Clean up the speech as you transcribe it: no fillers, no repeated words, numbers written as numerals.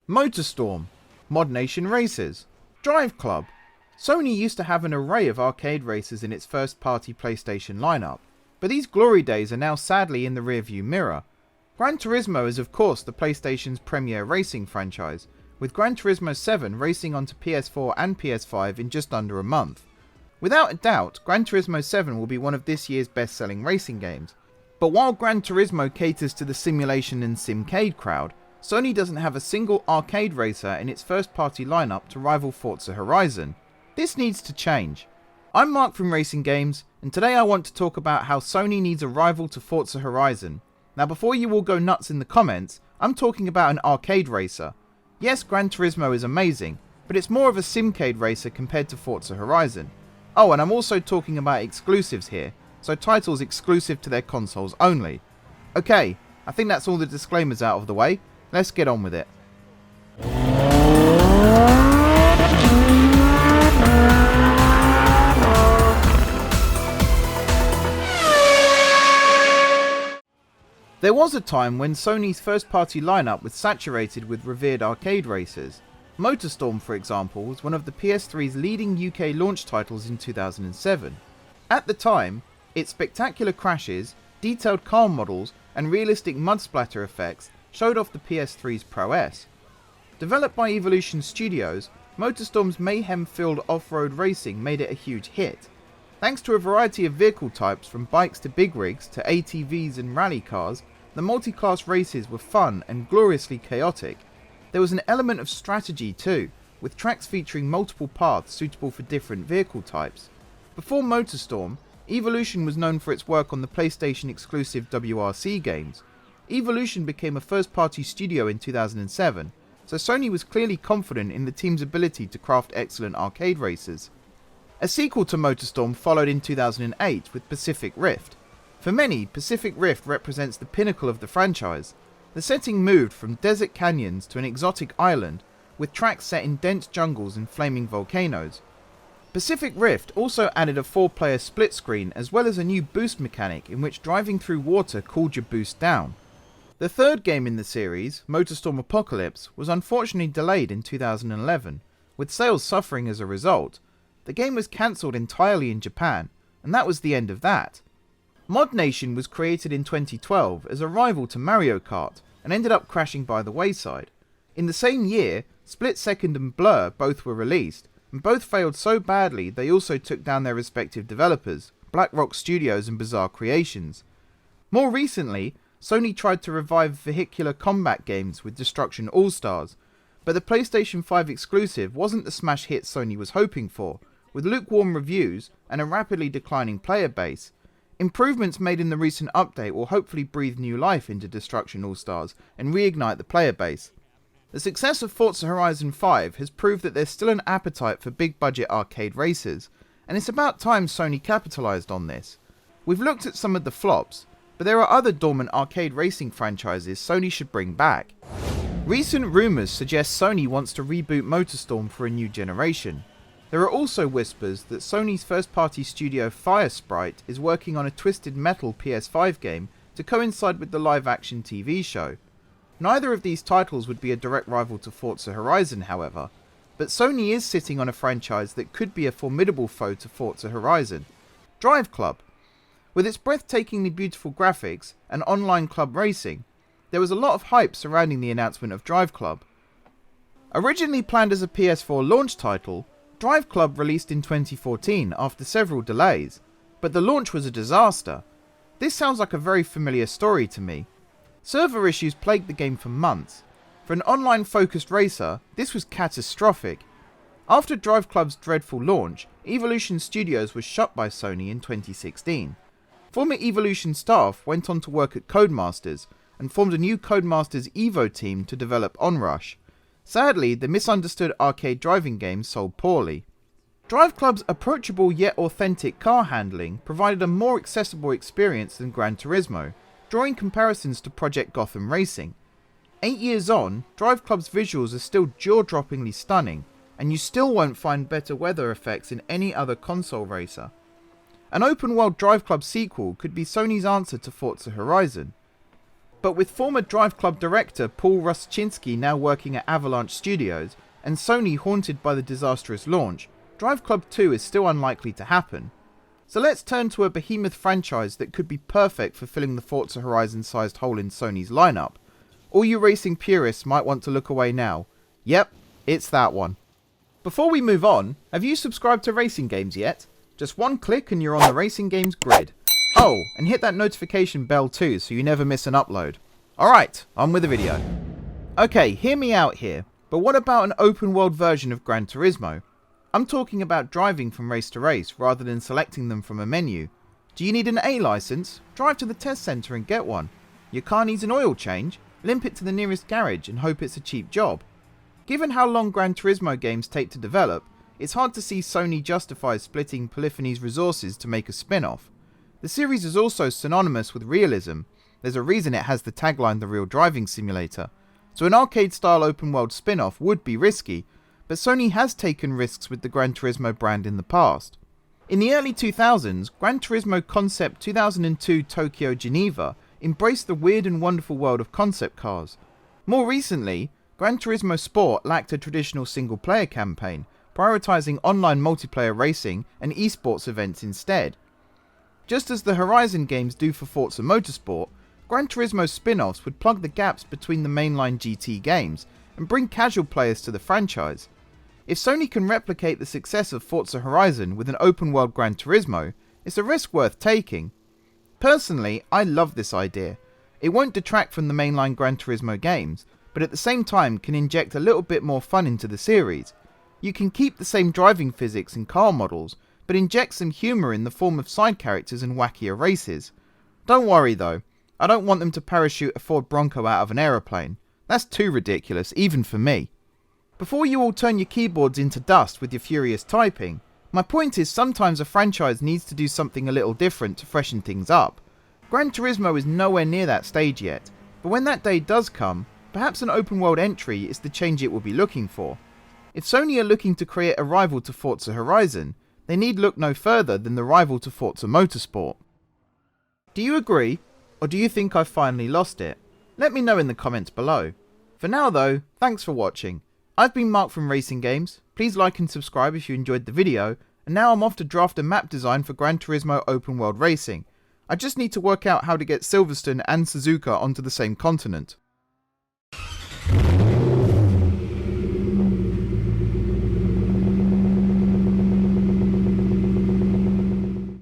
MotorStorm, ModNation Racers, DriveClub. Sony used to have an array of arcade racers in its first-party PlayStation lineup, but these glory days are now sadly in the rearview mirror. Gran Turismo is of course the PlayStation's premier racing franchise, with Gran Turismo 7 racing onto PS4 and PS5 in just under a month. Without a doubt, Gran Turismo 7 will be one of this year's best-selling racing games. But while Gran Turismo caters to the simulation and simcade crowd, Sony doesn't have a single arcade racer in its first-party lineup to rival Forza Horizon. This needs to change. I'm Mark from Racing Games, and today I want to talk about how Sony needs a rival to Forza Horizon. Now before you all go nuts in the comments, I'm talking about an arcade racer. Yes, Gran Turismo is amazing, but it's more of a simcade racer compared to Forza Horizon. Oh, and I'm also talking about exclusives here, so titles exclusive to their consoles only. Okay, I think that's all the disclaimers out of the way. Let's get on with it. There was a time when Sony's first-party lineup was saturated with revered arcade racers. MotorStorm, for example, was one of the PS3's leading UK launch titles in 2007. At the time, its spectacular crashes, detailed car models, and realistic mud splatter effects showed off the PS3's prowess. Developed by Evolution Studios, MotorStorm's mayhem-filled off-road racing made it a huge hit. Thanks to a variety of vehicle types from bikes to big rigs to ATVs and rally cars, the multi-class races were fun and gloriously chaotic. There was an element of strategy too, with tracks featuring multiple paths suitable for different vehicle types. Before MotorStorm, Evolution was known for its work on the PlayStation exclusive WRC games. Evolution became a first-party studio in 2007, so Sony was clearly confident in the team's ability to craft excellent arcade races. A sequel to MotorStorm followed in 2008 with Pacific Rift. For many, Pacific Rift represents the pinnacle of the franchise. The setting moved from desert canyons to an exotic island, with tracks set in dense jungles and flaming volcanoes. Pacific Rift also added a 4-player split screen as well as a new boost mechanic in which driving through water cooled your boost down. The third game in the series, MotorStorm Apocalypse, was unfortunately delayed in 2011, with sales suffering as a result. The game was cancelled entirely in Japan, and that was the end of that. ModNation was created in 2012 as a rival to Mario Kart, and ended up crashing by the wayside. In the same year, Split Second and Blur both were released, and both failed so badly they also took down their respective developers, Black Rock Studios and Bizarre Creations. More recently, Sony tried to revive vehicular combat games with Destruction All-Stars, but the PlayStation 5 exclusive wasn't the smash hit Sony was hoping for, with lukewarm reviews and a rapidly declining player base. Improvements made in the recent update will hopefully breathe new life into Destruction All-Stars and reignite the player base. The success of Forza Horizon 5 has proved that there's still an appetite for big-budget arcade racers, and it's about time Sony capitalised on this. We've looked at some of the flops, but there are other dormant arcade racing franchises Sony should bring back. Recent rumours suggest Sony wants to reboot MotorStorm for a new generation. There are also whispers that Sony's first-party studio Firesprite is working on a Twisted Metal PS5 game to coincide with the live-action TV show. Neither of these titles would be a direct rival to Forza Horizon, however, but Sony is sitting on a franchise that could be a formidable foe to Forza Horizon: DriveClub. With its breathtakingly beautiful graphics and online club racing, there was a lot of hype surrounding the announcement of DriveClub. Originally planned as a PS4 launch title, DriveClub released in 2014 after several delays, but the launch was a disaster. This sounds like a very familiar story to me. Server issues plagued the game for months. For an online-focused racer, this was catastrophic. After DriveClub's dreadful launch, Evolution Studios was shut by Sony in 2016. Former Evolution staff went on to work at Codemasters, and formed a new Codemasters Evo team to develop Onrush. Sadly, the misunderstood arcade driving game sold poorly. DriveClub's approachable yet authentic car handling provided a more accessible experience than Gran Turismo, drawing comparisons to Project Gotham Racing. 8 years on, DriveClub's visuals are still jaw-droppingly stunning, and you still won't find better weather effects in any other console racer. An open-world DriveClub sequel could be Sony's answer to Forza Horizon. But with former DriveClub director Paul Ruszczynski now working at Avalanche Studios, and Sony haunted by the disastrous launch, DriveClub 2 is still unlikely to happen. So let's turn to a behemoth franchise that could be perfect for filling the Forza Horizon sized hole in Sony's lineup. All you racing purists might want to look away now. Yep, it's that one. Before we move on, have you subscribed to Racing Games yet? Just one click and you're on the Racing Games grid. Oh, and hit that notification bell too so you never miss an upload. Alright, on with the video. Okay, hear me out here, but what about an open world version of Gran Turismo? I'm talking about driving from race to race rather than selecting them from a menu. Do you need an A license? Drive to the test centre and get one. Your car needs an oil change? Limp it to the nearest garage and hope it's a cheap job. Given how long Gran Turismo games take to develop, it's hard to see Sony justify splitting Polyphony's resources to make a spin-off. The series is also synonymous with realism. There's a reason it has the tagline The Real Driving Simulator. So an arcade-style open-world spin-off would be risky, but Sony has taken risks with the Gran Turismo brand in the past. In the early 2000s, Gran Turismo Concept 2002 Tokyo Geneva embraced the weird and wonderful world of concept cars. More recently, Gran Turismo Sport lacked a traditional single-player campaign, prioritising online multiplayer racing and esports events instead. Just as the Horizon games do for Forza Motorsport, Gran Turismo spin-offs would plug the gaps between the mainline GT games and bring casual players to the franchise. If Sony can replicate the success of Forza Horizon with an open-world Gran Turismo, it's a risk worth taking. Personally, I love this idea. It won't detract from the mainline Gran Turismo games, but at the same time can inject a little bit more fun into the series. You can keep the same driving physics and car models, but inject some humour in the form of side characters and wackier races. Don't worry though, I don't want them to parachute a Ford Bronco out of an aeroplane. That's too ridiculous, even for me. Before you all turn your keyboards into dust with your furious typing, my point is sometimes a franchise needs to do something a little different to freshen things up. Gran Turismo is nowhere near that stage yet, but when that day does come, perhaps an open world entry is the change it will be looking for. If Sony are looking to create a rival to Forza Horizon, they need look no further than the rival to Forza Motorsport. Do you agree, or do you think I've finally lost it? Let me know in the comments below. For now though, thanks for watching. I've been Mark from Racing Games, please like and subscribe if you enjoyed the video, and now I'm off to draft a map design for Gran Turismo Open World Racing. I just need to work out how to get Silverstone and Suzuka onto the same continent.